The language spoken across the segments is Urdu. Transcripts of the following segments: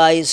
22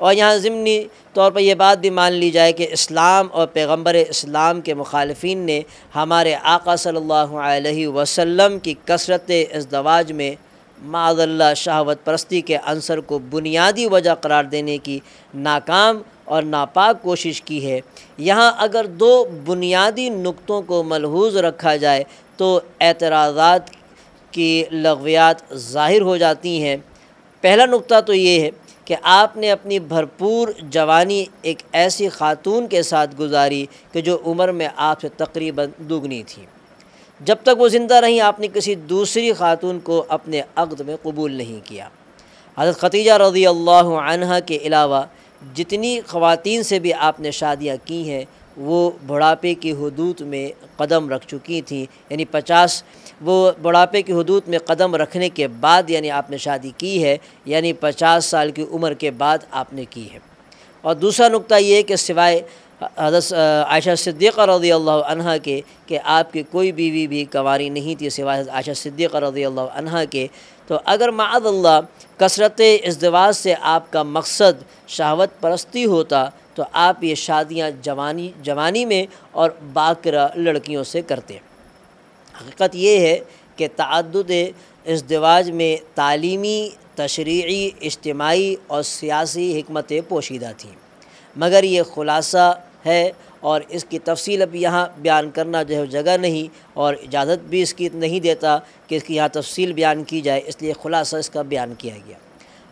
اور یہاں ضمنی طور پر یہ بات بھی مان لی جائے کہ اسلام اور پیغمبر اسلام کے مخالفین نے ہمارے آقا صلی اللہ علیہ وسلم کی کثرت ازدواج میں معاذ اللہ شہوت پرستی کے عنصر کو بنیادی وجہ قرار دینے کی ناکام اور ناپاک کوشش کی ہے۔ یہاں اگر دو بنیادی نقطوں کو ملحوظ رکھا جائے تو اعتراضات کی لغویات ظاہر ہو جاتی ہیں۔ پہلا نقطہ تو یہ ہے کہ آپ نے اپنی بھرپور جوانی ایک ایسی خاتون کے ساتھ گزاری کہ جو عمر میں آپ سے تقریباً دوگنی تھی۔ جب تک وہ زندہ رہیں آپ نے کسی دوسری خاتون کو اپنے عقد میں قبول نہیں کیا۔ حضرت خدیجہ رضی اللہ عنہا کے علاوہ جتنی خواتین سے بھی آپ نے شادیاں کی ہیں وہ بڑھاپے کی حدود میں قدم رکھ چکی تھیں، یعنی 50 وہ بڑھاپے کی حدود میں قدم رکھنے کے بعد یعنی آپ نے شادی کی ہے، یعنی 50 سال کی عمر کے بعد آپ نے کی ہے۔ اور دوسرا نقطہ یہ ہے کہ سوائے حضرت عائشہ صدیقہ رضی اللہ عنہا کے کہ آپ کی کوئی بیوی بھی کنواری نہیں تھی سوائے حضرت عائشہ صدیقہ رضی اللہ عنہا کے۔ تو اگر معاذ اللہ کثرت ازدواج سے آپ کا مقصد شہوت پرستی ہوتا تو آپ یہ شادیاں جوانی میں اور باکرہ لڑکیوں سے کرتے۔ حقیقت یہ ہے کہ تعدد ازدواج میں تعلیمی، تشریعی، اجتماعی اور سیاسی حکمتیں پوشیدہ تھیں، مگر یہ خلاصہ ہے اور اس کی تفصیل اب یہاں بیان کرنا جو ہے جگہ نہیں اور اجازت بھی اس کی نہیں دیتا کہ اس کی یہاں تفصیل بیان کی جائے، اس لیے خلاصہ اس کا بیان کیا گیا۔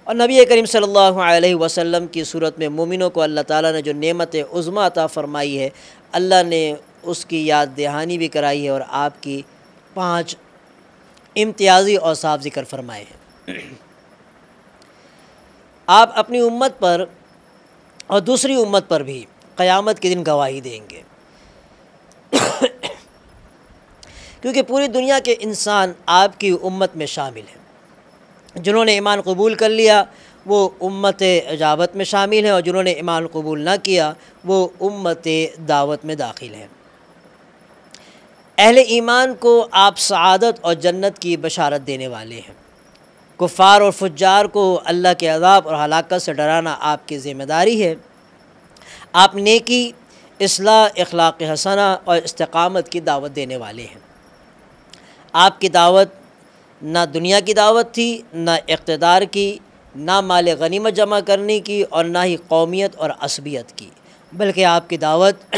اور نبی کریم صلی اللہ علیہ وسلم کی صورت میں مومنوں کو اللہ تعالیٰ نے جو نعمت عظمیٰ عطا فرمائی ہے، اللہ نے اس کی یاد دہانی بھی کرائی ہے اور آپ کی 5 امتیازی اوصاف ذکر فرمائے ہیں۔ آپ اپنی امت پر اور دوسری امت پر بھی قیامت کے دن گواہی دیں گے، کیونکہ پوری دنیا کے انسان آپ کی امت میں شامل ہیں۔ جنہوں نے ایمان قبول کر لیا وہ امت اجابت میں شامل ہیں، اور جنہوں نے ایمان قبول نہ کیا وہ امت دعوت میں داخل ہیں۔ اہل ایمان کو آپ سعادت اور جنت کی بشارت دینے والے ہیں۔ کفار اور فجار کو اللہ کے عذاب اور ہلاکت سے ڈرانا آپ کی ذمہ داری ہے۔ آپ نیکی، اصلاح، اخلاق حسنہ اور استقامت کی دعوت دینے والے ہیں۔ آپ کی دعوت نہ دنیا کی دعوت تھی، نہ اقتدار کی، نہ مال غنیمت جمع کرنے کی، اور نہ ہی قومیت اور عصبیت کی، بلکہ آپ کی دعوت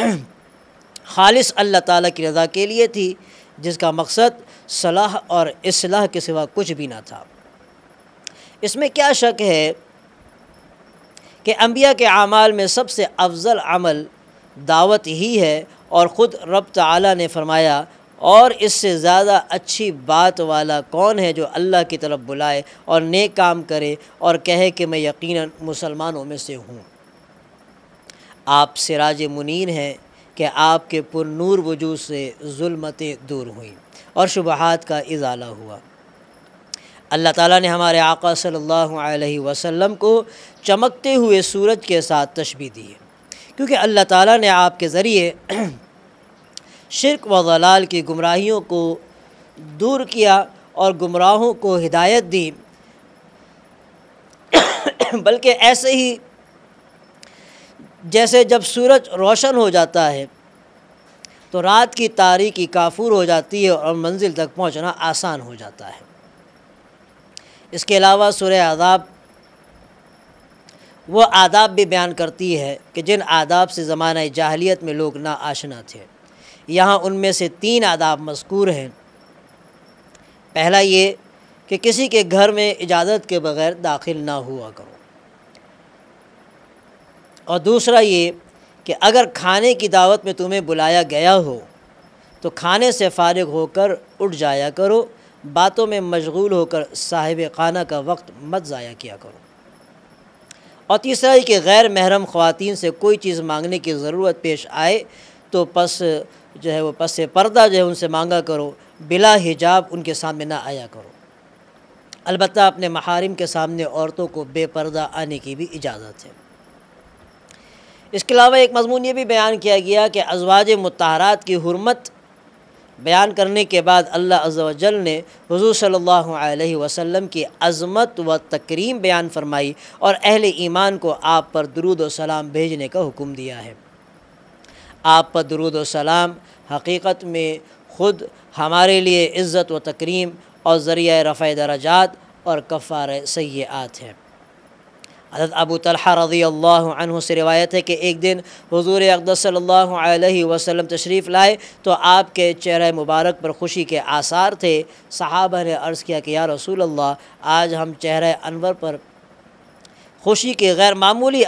خالص اللہ تعالیٰ کی رضا کے لیے تھی، جس کا مقصد صلاح اور اصلاح کے سوا کچھ بھی نہ تھا۔ اس میں کیا شک ہے کہ انبیاء کے اعمال میں سب سے افضل عمل دعوت ہی ہے، اور خود رب تعالیٰ نے فرمایا، اور اس سے زیادہ اچھی بات والا کون ہے جو اللہ کی طرف بلائے اور نیک کام کرے اور کہے کہ میں یقیناً مسلمانوں میں سے ہوں۔ آپ سراج منیر ہیں کہ آپ کے پر نور وجود سے ظلمتیں دور ہوئیں اور شبہات کا ازالہ ہوا۔ اللہ تعالیٰ نے ہمارے آقا صلی اللہ علیہ وسلم کو چمکتے ہوئے سورج کے ساتھ تشبیہ دی ہے، کیونکہ اللہ تعالیٰ نے آپ کے ذریعے شرک و ضلال کی گمراہیوں کو دور کیا اور گمراہوں کو ہدایت دی، بلکہ ایسے ہی جیسے جب سورج روشن ہو جاتا ہے تو رات کی تاریکی کافور ہو جاتی ہے اور منزل تک پہنچنا آسان ہو جاتا ہے۔ اس کے علاوہ سورہ احزاب وہ آداب بھی بیان کرتی ہے کہ جن آداب سے زمانہ جاہلیت میں لوگ نا آشنا تھے۔ یہاں ان میں سے 3 آداب مذکور ہیں۔ پہلا یہ کہ کسی کے گھر میں اجازت کے بغیر داخل نہ ہوا کرو، اور دوسرا یہ کہ اگر کھانے کی دعوت میں تمہیں بلایا گیا ہو تو کھانے سے فارغ ہو کر اٹھ جایا کرو، باتوں میں مشغول ہو کر صاحب خانہ کا وقت مت ضائع کیا کرو، اور تیسرا یہ کہ غیر محرم خواتین سے کوئی چیز مانگنے کی ضرورت پیش آئے تو پس پردہ ان سے مانگا کرو، بلا حجاب ان کے سامنے نہ آیا کرو۔ البتہ اپنے محارم کے سامنے عورتوں کو بے پردہ آنے کی بھی اجازت ہے۔ اس کے علاوہ ایک مضمون یہ بھی بیان کیا گیا کہ ازواج مطہرات کی حرمت بیان کرنے کے بعد اللہ عز و جل نے حضور صلی اللہ علیہ وسلم کی عظمت و تکریم بیان فرمائی اور اہل ایمان کو آپ پر درود و سلام بھیجنے کا حکم دیا ہے۔ آپ پر درود و سلام حقیقت میں خود ہمارے لیے عزت و تکریم اور ذریعہ رفع درجات اور کفارہ سیئات ہے۔ حضرت ابو طلحہ رضی اللہ عنہ سے روایت ہے کہ ایک دن حضور اقدس صلی اللہ علیہ وسلم تشریف لائے تو آپ کے چہرہ مبارک پر خوشی کے آثار تھے۔ صحابہ نے عرض کیا کہ یا رسول اللہ، آج ہم چہرہ انور پر خوشی کے غیر معمولی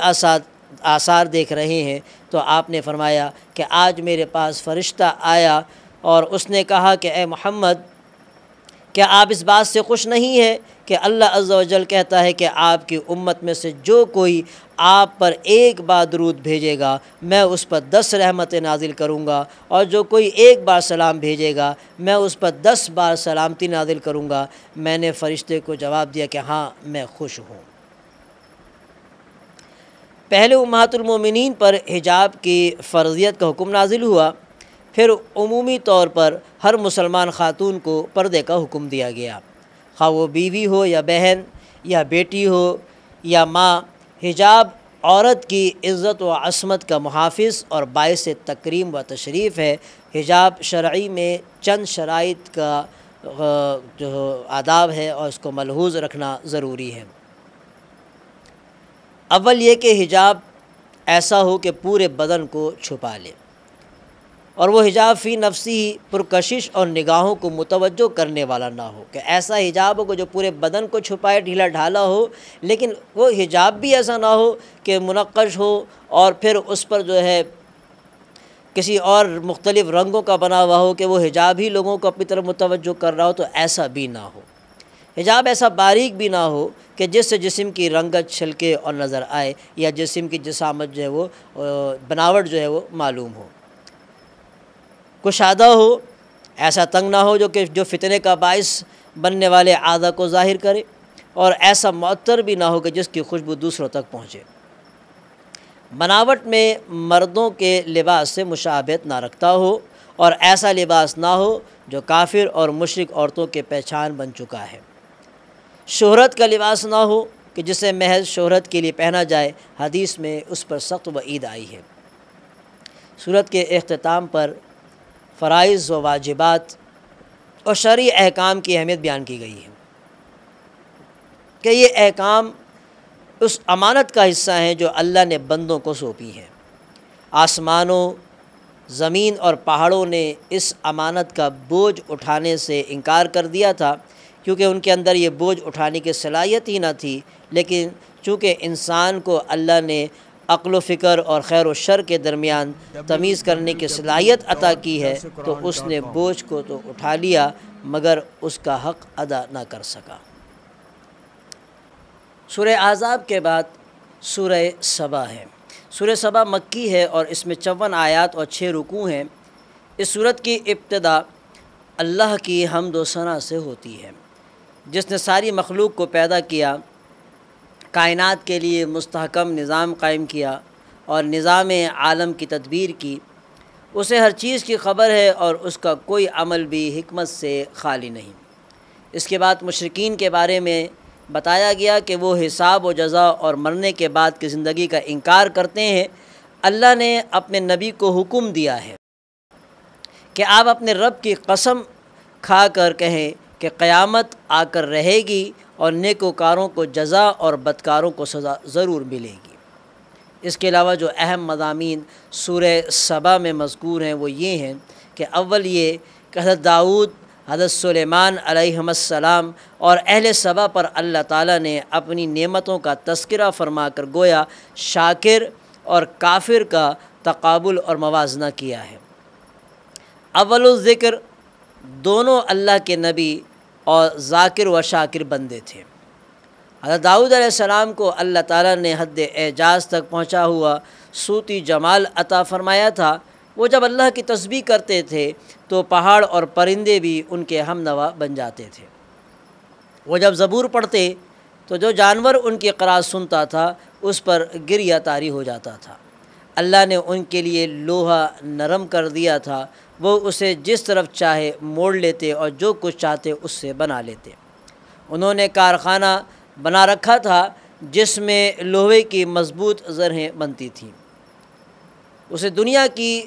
آثار دیکھ رہے ہیں۔ تو آپ نے فرمایا کہ آج میرے پاس فرشتہ آیا اور اس نے کہا کہ اے محمد، کیا آپ اس بات سے خوش نہیں ہیں کہ اللہ عز و جل کہتا ہے کہ آپ کی امت میں سے جو کوئی آپ پر ایک بار درود بھیجے گا میں اس پر 10 رحمتیں نازل کروں گا، اور جو کوئی ایک بار سلام بھیجے گا میں اس پر 10 بار سلامتی نازل کروں گا۔ میں نے فرشتے کو جواب دیا کہ ہاں، میں خوش ہوں۔ پہلے امہات المومنین پر حجاب کی فرضیت کا حکم نازل ہوا، پھر عمومی طور پر ہر مسلمان خاتون کو پردے کا حکم دیا گیا، خواہ وہ بیوی ہو یا بہن یا بیٹی ہو یا ماں۔ حجاب عورت کی عزت و عصمت کا محافظ اور باعث تکریم و تشریف ہے۔ حجاب شرعی میں چند شرائط کا جو آداب ہے اور اس کو ملحوظ رکھنا ضروری ہے۔ اول یہ کہ حجاب ایسا ہو کہ پورے بدن کو چھپا لے، اور وہ حجاب فی نفسی ہی پرکشش اور نگاہوں کو متوجہ کرنے والا نہ ہو، کہ ایسا حجاب ہو کہ جو پورے بدن کو چھپائے، ڈھیلا ڈھالا ہو، لیکن وہ حجاب بھی ایسا نہ ہو کہ منقش ہو اور پھر اس پر جو ہے کسی اور مختلف رنگوں کا بنا ہوا ہو کہ وہ حجاب ہی لوگوں کو اپنی طرف متوجہ کر رہا ہو، تو ایسا بھی نہ ہو۔ حجاب ایسا باریک بھی نہ ہو کہ جس سے جسم کی رنگت چھلکے اور نظر آئے، یا جسم کی جسامت جو ہے وہ بناوٹ جو ہے وہ معلوم ہو۔ کشادہ ہو، ایسا تنگ نہ ہو جو فتنے کا باعث بننے والے اعضاء کو ظاہر کرے، اور ایسا معطر بھی نہ ہو کہ جس کی خوشبو دوسروں تک پہنچے۔ بناوٹ میں مردوں کے لباس سے مشابہت نہ رکھتا ہو، اور ایسا لباس نہ ہو جو کافر اور مشرک عورتوں کے پہچان بن چکا ہے۔ شہرت کا لباس نہ ہو کہ جسے محض شہرت کے لیے پہنا جائے، حدیث میں اس پر سخت وعید آئی ہے۔ سورت کے اختتام پر فرائض و واجبات اور شرعی احکام کی اہمیت بیان کی گئی ہے کہ یہ احکام اس امانت کا حصہ ہیں جو اللہ نے بندوں کو سونپی ہیں۔ آسمانوں، زمین اور پہاڑوں نے اس امانت کا بوجھ اٹھانے سے انکار کر دیا تھا، کیونکہ ان کے اندر یہ بوجھ اٹھانے کی صلاحیت ہی نہ تھی، لیکن چونکہ انسان کو اللہ نے عقل و فکر اور خیر و شر کے درمیان تمیز کرنے کی صلاحیت عطا کی ہے، تو اس نے بوجھ کو تو اٹھا لیا مگر اس کا حق ادا نہ کر سکا۔ سورہ احزاب کے بعد سورہ سبا ہے۔ سورہ سبا مکی ہے اور اس میں 54 آیات اور 6 رکوع ہیں۔ اس سورت کی ابتدا اللہ کی حمد و ثنا سے ہوتی ہے، جس نے ساری مخلوق کو پیدا کیا، کائنات کے لیے مستحکم نظام قائم کیا اور نظام عالم کی تدبیر کی۔ اسے ہر چیز کی خبر ہے اور اس کا کوئی عمل بھی حکمت سے خالی نہیں۔ اس کے بعد مشرکین کے بارے میں بتایا گیا کہ وہ حساب و جزا اور مرنے کے بعد کی زندگی کا انکار کرتے ہیں۔ اللہ نے اپنے نبی کو حکم دیا ہے کہ آپ اپنے رب کی قسم کھا کر کہیں کہ قیامت آ کر رہے گی اور نیکوکاروں کو جزا اور بدکاروں کو سزا ضرور ملے گی۔ اس کے علاوہ جو اہم مضامین سورہ سبا میں مذکور ہیں وہ یہ ہیں کہ اول یہ کہ حضرت داؤد، حضرت سلیمان علیہ السلام اور اہل سبا پر اللہ تعالیٰ نے اپنی نعمتوں کا تذکرہ فرما کر گویا شاکر اور کافر کا تقابل اور موازنہ کیا ہے۔ اول الذکر دونوں اللہ کے نبی اور ذاکر و شاکر بندے تھے۔ حضرت داؤد علیہ السلام کو اللہ تعالیٰ نے حد اعجاز تک پہنچا ہوا صوتی جمال عطا فرمایا تھا۔ وہ جب اللہ کی تسبیح کرتے تھے تو پہاڑ اور پرندے بھی ان کے ہم نوا بن جاتے تھے۔ وہ جب زبور پڑھتے تو جو جانور ان کی قرأت سنتا تھا اس پر گریہ طاری ہو جاتا تھا۔ اللہ نے ان کے لیے لوہا نرم کر دیا تھا، وہ اسے جس طرف چاہے موڑ لیتے اور جو کچھ چاہتے اس سے بنا لیتے۔ انہوں نے کارخانہ بنا رکھا تھا جس میں لوہے کی مضبوط زرہیں بنتی تھیں۔ اسے دنیا کی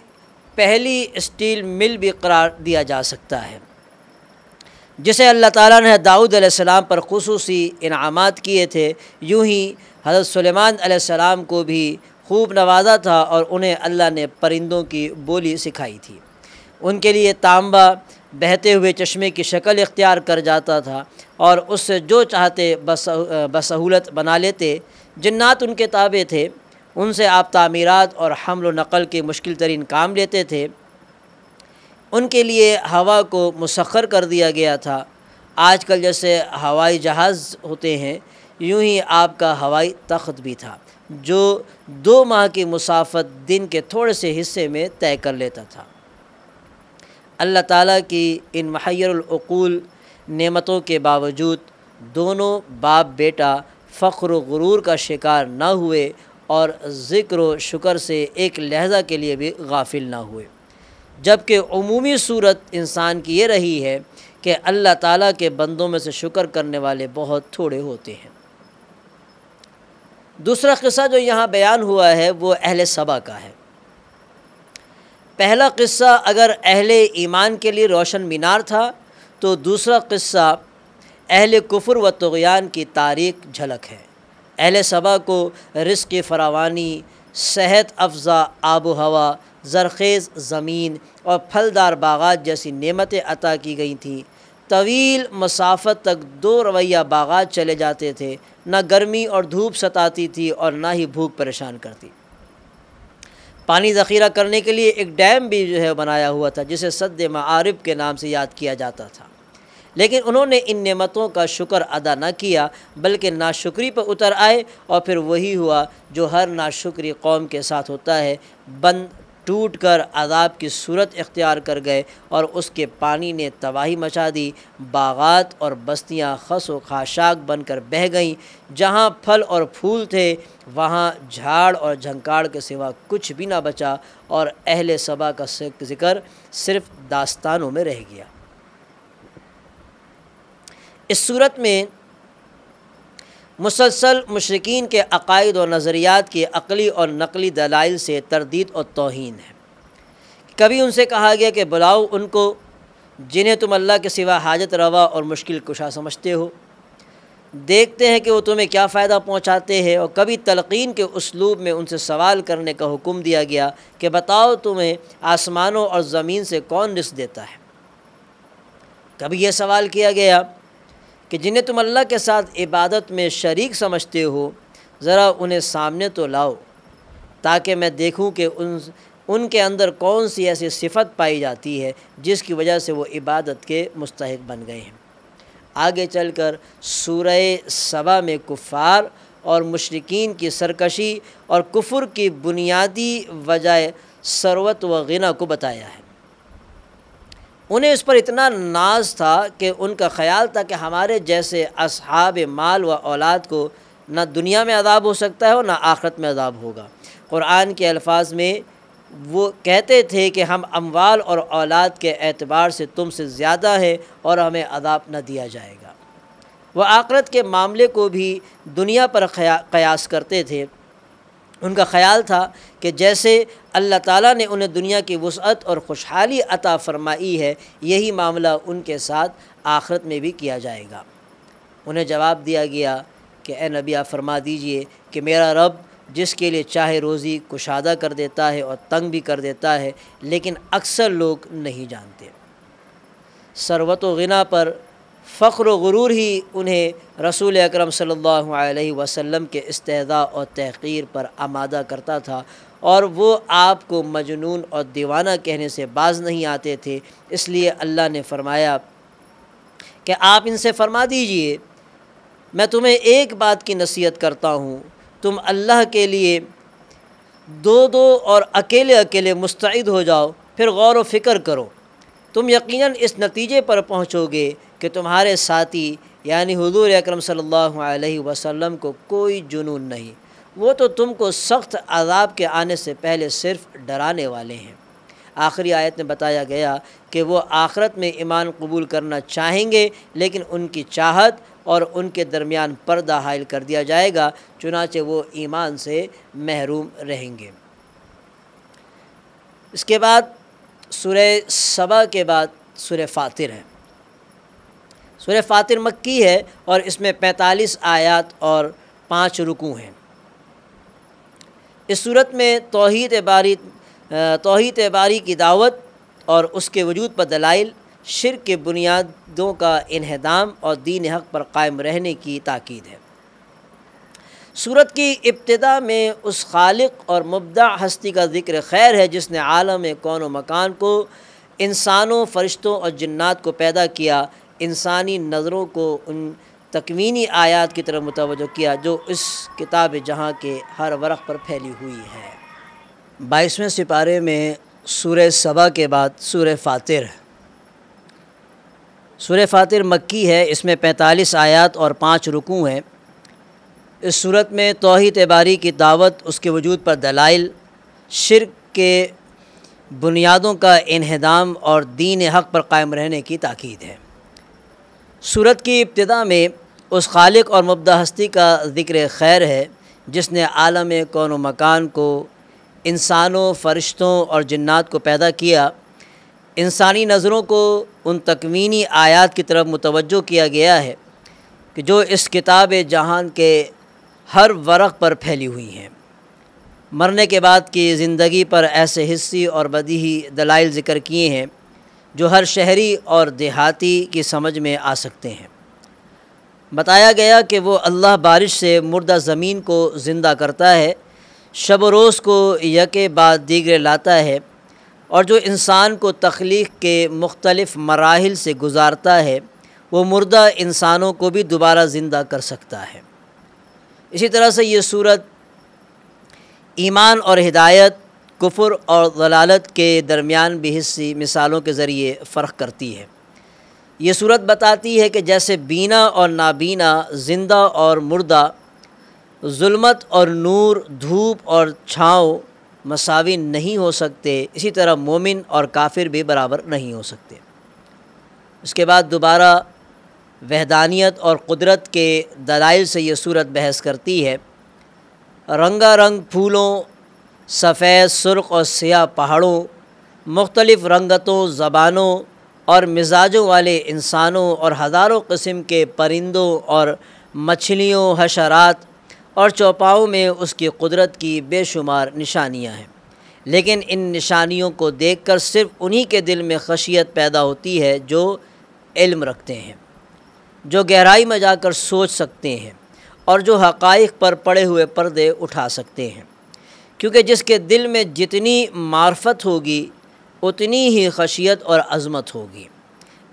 پہلی اسٹیل مل بھی قرار دیا جا سکتا ہے، جسے اللہ تعالیٰ نے داؤد علیہ السلام پر خصوصی انعامات کیے تھے۔ یوں ہی حضرت سلیمان علیہ السلام کو بھی خوب نوازا تھا اور انہیں اللہ نے پرندوں کی بولی سکھائی تھی۔ ان کے لیے تانبا بہتے ہوئے چشمے کی شکل اختیار کر جاتا تھا اور اس سے جو چاہتے بسہولت بنا لیتے۔ جنات ان کے تابع تھے، ان سے آپ تعمیرات اور حمل و نقل کے مشکل ترین کام لیتے تھے۔ ان کے لیے ہوا کو مسخر کر دیا گیا تھا۔ آج کل جیسے ہوائی جہاز ہوتے ہیں، یوں ہی آپ کا ہوائی تخت بھی تھا جو 2 ماہ کی مسافت دن کے تھوڑے سے حصے میں طے کر لیتا تھا۔ اللہ تعالیٰ کی ان محیر العقول نعمتوں کے باوجود دونوں باپ بیٹا فخر و غرور کا شکار نہ ہوئے اور ذکر و شکر سے ایک لحظہ کے لیے بھی غافل نہ ہوئے، جبکہ عمومی صورت انسان کی یہ رہی ہے کہ اللہ تعالیٰ کے بندوں میں سے شکر کرنے والے بہت تھوڑے ہوتے ہیں۔ دوسرا قصہ جو یہاں بیان ہوا ہے وہ اہل سبا کا ہے۔ پہلا قصہ اگر اہل ایمان کے لیے روشن مینار تھا، تو دوسرا قصہ اہل کفر و طغیان کی تاریک جھلک ہے۔ اہل سبا کو رزق کی فراوانی، صحت افزا آب و ہوا، زرخیز زمین اور پھلدار باغات جیسی نعمتیں عطا کی گئی تھیں۔ طویل مسافت تک 2 رویہ باغات چلے جاتے تھے، نہ گرمی اور دھوپ ستاتی تھی اور نہ ہی بھوک پریشان کرتی۔ پانی ذخیرہ کرنے کے لیے ایک ڈیم بھی بنایا ہوا تھا جسے سد معارب کے نام سے یاد کیا جاتا تھا، لیکن انہوں نے ان نعمتوں کا شکر ادا نہ کیا بلکہ ناشکری پر اتر آئے، اور پھر وہی ہوا جو ہر ناشکری قوم کے ساتھ ہوتا ہے، بند ٹوٹ کر عذاب کی صورت اختیار کر گئے اور اس کے پانی نے تباہی مچا دی۔ باغات اور بستیاں خس و خاشاک بن کر بہہ گئیں، جہاں پھل اور پھول تھے وہاں جھاڑ اور جھنکاڑ کے سوا کچھ بھی نہ بچا، اور اہل سبا کا ذکر صرف داستانوں میں رہ گیا۔ اس صورت میں مسلسل مشرکین کے عقائد و نظریات کی عقلی اور نقلی دلائل سے تردید اور توہین ہے۔ کبھی ان سے کہا گیا کہ بلاؤ ان کو جنہیں تم اللہ کے سوا حاجت روا اور مشکل کشا سمجھتے ہو، دیکھتے ہیں کہ وہ تمہیں کیا فائدہ پہنچاتے ہیں۔ اور کبھی تلقین کے اسلوب میں ان سے سوال کرنے کا حکم دیا گیا کہ بتاؤ تمہیں آسمانوں اور زمین سے کون رزق دیتا ہے۔ کبھی یہ سوال کیا گیا کہ جنہیں تم اللہ کے ساتھ عبادت میں شریک سمجھتے ہو، ذرا انہیں سامنے تو لاؤ تاکہ میں دیکھوں کہ ان کے اندر کون سی ایسی صفت پائی جاتی ہے جس کی وجہ سے وہ عبادت کے مستحق بن گئے ہیں۔ آگے چل کر سورہ سبا میں کفار اور مشرکین کی سرکشی اور کفر کی بنیادی وجہ ثروت و غنا کو بتایا ہے۔ انہیں اس پر اتنا ناز تھا کہ ان کا خیال تھا کہ ہمارے جیسے اصحاب مال و اولاد کو نہ دنیا میں عذاب ہو سکتا ہے اور نہ آخرت میں عذاب ہوگا۔ قرآن کے الفاظ میں وہ کہتے تھے کہ ہم اموال اور اولاد کے اعتبار سے تم سے زیادہ ہیں اور ہمیں عذاب نہ دیا جائے گا۔ وہ آخرت کے معاملے کو بھی دنیا پر قیاس کرتے تھے۔ ان کا خیال تھا کہ جیسے اللہ تعالیٰ نے انہیں دنیا کی وسعت اور خوشحالی عطا فرمائی ہے، یہی معاملہ ان کے ساتھ آخرت میں بھی کیا جائے گا۔ انہیں جواب دیا گیا کہ اے نبی آپ فرما دیجئے کہ میرا رب جس کے لیے چاہے روزی کشادہ کر دیتا ہے اور تنگ بھی کر دیتا ہے، لیکن اکثر لوگ نہیں جانتے۔ ثروت و غنا پر فخر و غرور ہی انہیں رسول اکرم صلی اللہ علیہ وسلم کے استہزاء اور تحقیر پر آمادہ کرتا تھا، اور وہ آپ کو مجنون اور دیوانہ کہنے سے باز نہیں آتے تھے۔ اس لیے اللہ نے فرمایا کہ آپ ان سے فرما دیجئے میں تمہیں ایک بات کی نصیحت کرتا ہوں، تم اللہ کے لیے دو اور اکیلے اکیلے مستعد ہو جاؤ، پھر غور و فکر کرو، تم یقیناً اس نتیجے پر پہنچو گے کہ تمہارے ساتھی یعنی حضور اکرم صلی اللہ علیہ وسلم کو کوئی جنون نہیں، وہ تو تم کو سخت عذاب کے آنے سے پہلے صرف ڈرانے والے ہیں۔ آخری آیت میں بتایا گیا کہ وہ آخرت میں ایمان قبول کرنا چاہیں گے، لیکن ان کی چاہت اور ان کے درمیان پردہ حائل کر دیا جائے گا، چنانچہ وہ ایمان سے محروم رہیں گے۔ اس کے بعد سورہ سبا کے بعد سورہ فاطر ہے۔ سورہ فاطر مکی ہے اور اس میں 45 آیات اور 5 رکوع ہیں۔ اس صورت میں توحید باری کی دعوت اور اس کے وجود پر دلائل، شرک کے بنیادوں کا انہدام اور دین حق پر قائم رہنے کی تاکید ہے۔ سورت کی ابتدا میں اس خالق اور مبدع ہستی کا ذکر خیر ہے جس نے عالم کون و مکان کو، انسانوں، فرشتوں اور جنات کو پیدا کیا، انسانی نظروں کو ان تکوینی آیات کی طرف متوجہ کیا جو اس کتاب جہاں کے ہر ورق پر پھیلی ہوئی ہے۔ 22ویں سپارے میں سورہ سبا کے بعد سورہ فاطر ہے۔ سورہ فاطر مکی ہے، اس میں 45 آیات اور 5 رکوع ہیں۔ اس صورت میں توحید باری کی دعوت، اس کے وجود پر دلائل، شرک کے بنیادوں کا انہدام اور دین حق پر قائم رہنے کی تاکید ہے۔ سورت کی ابتدا میں اس خالق اور مبدع ہستی کا ذکر خیر ہے جس نے عالم کون و مکان کو، انسانوں، فرشتوں اور جنات کو پیدا کیا، انسانی نظروں کو ان تکوینی آیات کی طرف متوجہ کیا گیا ہے کہ جو اس کتاب جہان کے ہر ورق پر پھیلی ہوئی ہیں۔ مرنے کے بعد کی زندگی پر ایسے حسی اور بدیہی دلائل ذکر کیے ہیں جو ہر شہری اور دیہاتی کی سمجھ میں آ سکتے ہیں۔ بتایا گیا کہ وہ اللہ بارش سے مردہ زمین کو زندہ کرتا ہے، شب و روز کو یکے بعد دیگرے لاتا ہے، اور جو انسان کو تخلیق کے مختلف مراحل سے گزارتا ہے وہ مردہ انسانوں کو بھی دوبارہ زندہ کر سکتا ہے۔ اسی طرح سے یہ صورت ایمان اور ہدایت، کفر اور ضلالت کے درمیان بھی حصی مثالوں کے ذریعے فرق کرتی ہے۔ یہ صورت بتاتی ہے کہ جیسے بینا اور نابینا، زندہ اور مردہ، ظلمت اور نور، دھوپ اور چھاؤں مساوی نہیں ہو سکتے، اسی طرح مومن اور کافر بھی برابر نہیں ہو سکتے۔ اس کے بعد دوبارہ وحدانیت اور قدرت کے دلائل سے یہ صورت بحث کرتی ہے۔ رنگا رنگ پھولوں، سفید، سرخ اور سیاہ پہاڑوں، مختلف رنگتوں، زبانوں اور مزاجوں والے انسانوں اور ہزاروں قسم کے پرندوں اور مچھلیوں، حشرات اور چوپاؤں میں اس کی قدرت کی بے شمار نشانیاں ہیں، لیکن ان نشانیوں کو دیکھ کر صرف انہی کے دل میں خشیت پیدا ہوتی ہے جو علم رکھتے ہیں، جو گہرائی میں جا کر سوچ سکتے ہیں اور جو حقائق پر پڑے ہوئے پردے اٹھا سکتے ہیں، کیونکہ جس کے دل میں جتنی معرفت ہوگی اتنی ہی خشیت اور عظمت ہوگی۔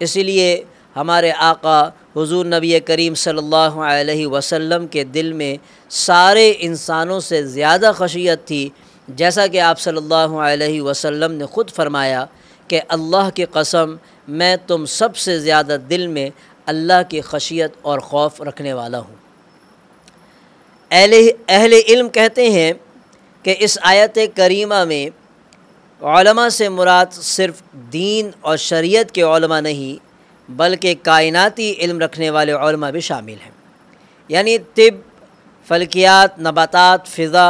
اسی لیے ہمارے آقا حضور نبی کریم صلی اللہ علیہ وسلم کے دل میں سارے انسانوں سے زیادہ خشیت تھی، جیسا کہ آپ صلی اللہ علیہ وسلم نے خود فرمایا کہ اللہ کی قسم میں تم سب سے زیادہ دل میں اللہ کی خشیت اور خوف رکھنے والا ہوں۔ اہل علم کہتے ہیں کہ اس آیت کریمہ میں علماء سے مراد صرف دین اور شریعت کے علماء نہیں بلکہ کائناتی علم رکھنے والے علماء بھی شامل ہیں، یعنی طب، فلکیات، نباتات، فضا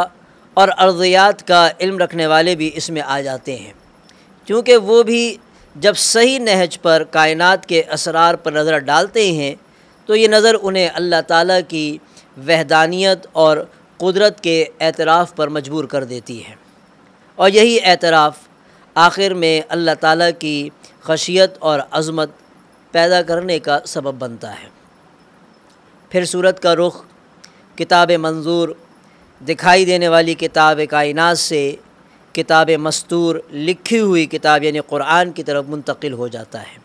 اور ارضیات کا علم رکھنے والے بھی اس میں آ جاتے ہیں، کیونکہ وہ بھی جب صحیح نہج پر کائنات کے اسرار پر نظر ڈالتے ہیں تو یہ نظر انہیں اللہ تعالیٰ کی وحدانیت اور قدرت کے اعتراف پر مجبور کر دیتی ہے، اور یہی اعتراف آخر میں اللہ تعالیٰ کی خشیت اور عظمت پیدا کرنے کا سبب بنتا ہے۔ پھر سورت کا رخ کتاب منظور، دکھائی دینے والی کتاب کائنات سے کتاب مستور، لکھی ہوئی کتاب یعنی قرآن کی طرف منتقل ہو جاتا ہے۔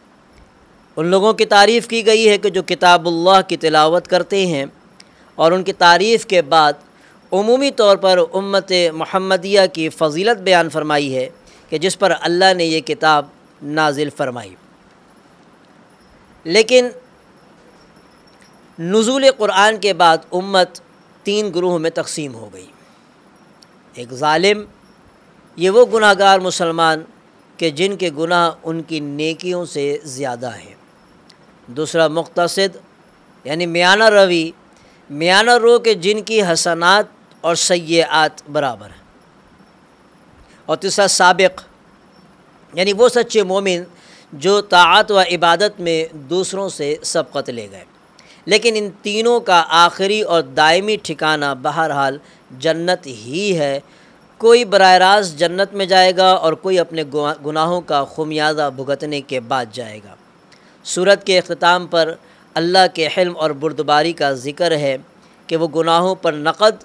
ان لوگوں کی تعریف کی گئی ہے کہ جو کتاب اللہ کی تلاوت کرتے ہیں، اور ان کی تعریف کے بعد عمومی طور پر امت محمدیہ کی فضیلت بیان فرمائی ہے کہ جس پر اللہ نے یہ کتاب نازل فرمائی۔ لیکن نزول قرآن کے بعد امت 3 گروہوں میں تقسیم ہو گئی۔ ایک ظالم، یہ وہ گناہ گار مسلمان کہ جن کے گناہ ان کی نیکیوں سے زیادہ ہیں۔ دوسرا مقتصد، یعنی میانہ رو کہ جن کی حسنات اور سیئات برابر ہیں۔ اور تیسرا سابق، یعنی وہ سچے مومن جو طاعت و عبادت میں دوسروں سے سبقت لے گئے، لیکن ان تینوں کا آخری اور دائمی ٹھکانہ بہرحال جنت ہی ہے۔ کوئی براہ راست جنت میں جائے گا اور کوئی اپنے گناہوں کا خمیازہ بھگتنے کے بعد جائے گا۔ سورت کے اختتام پر اللہ کے حلم اور بردباری کا ذکر ہے کہ وہ گناہوں پر نقد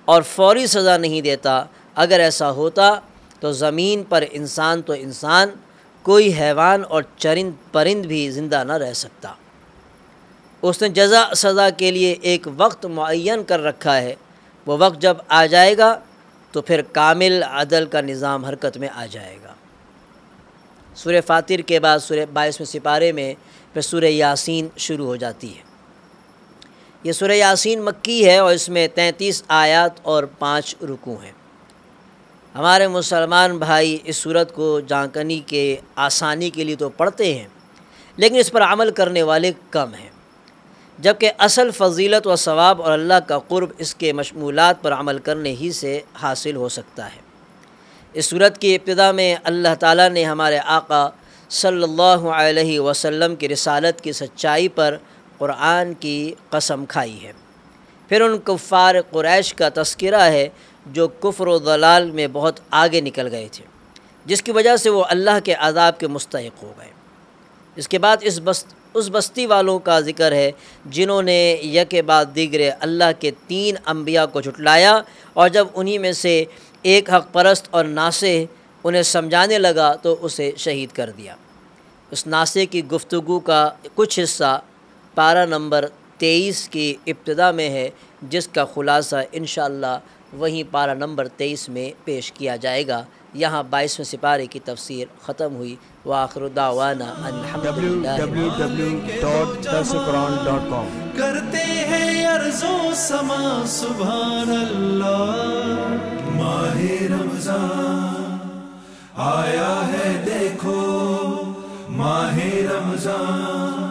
اور فوری سزا نہیں دیتا۔ اگر ایسا ہوتا تو زمین پر انسان تو انسان، کوئی حیوان اور چرند پرند بھی زندہ نہ رہ سکتا۔ اس نے جزا سزا کے لیے ایک وقت معین کر رکھا ہے، وہ وقت جب آ جائے گا تو پھر کامل عدل کا نظام حرکت میں آ جائے گا۔ سورہ فاطر کے بعد سورہ 22ویں سپارے میں پھر سورہ یاسین شروع ہو جاتی ہے۔ یہ سورہ یاسین مکی ہے اور اس میں 33 آیات اور 5 رکوع ہیں۔ ہمارے مسلمان بھائی اس سورت کو جانکنی کے آسانی کے لیے تو پڑھتے ہیں، لیکن اس پر عمل کرنے والے کم ہیں، جبکہ اصل فضیلت و ثواب اور اللہ کا قرب اس کے مشمولات پر عمل کرنے ہی سے حاصل ہو سکتا ہے۔ اس سورت کی ابتدا میں اللہ تعالیٰ نے ہمارے آقا صلی اللہ علیہ وسلم کی رسالت کی سچائی پر قرآن کی قسم کھائی ہے۔ پھر ان کفار قریش کا تذکرہ ہے جو کفر و ضلال میں بہت آگے نکل گئے تھے، جس کی وجہ سے وہ اللہ کے عذاب کے مستحق ہو گئے۔ اس کے بعد اس بستی والوں کا ذکر ہے جنہوں نے یک بعد دیگر اللہ کے 3 انبیاء کو جھٹلایا، اور جب انہی میں سے ایک حق پرست اور ناصح انہیں سمجھانے لگا تو اسے شہید کر دیا۔ اس ناصح کی گفتگو کا کچھ حصہ پارہ نمبر 23 کی ابتدا میں ہے، جس کا خلاصہ انشاءاللہ وہیں پارہ نمبر 23 میں پیش کیا جائے گا۔ یہاں 22ویں سپارے کی تفسیر ختم ہوئی۔ وآخر دعوانا الحمدللہ www.darsulquran.com کرتے ہیں عرض و سما سبحان اللہ۔ ماہ رمضان آیا ہے دیکھو، ماہ رمضان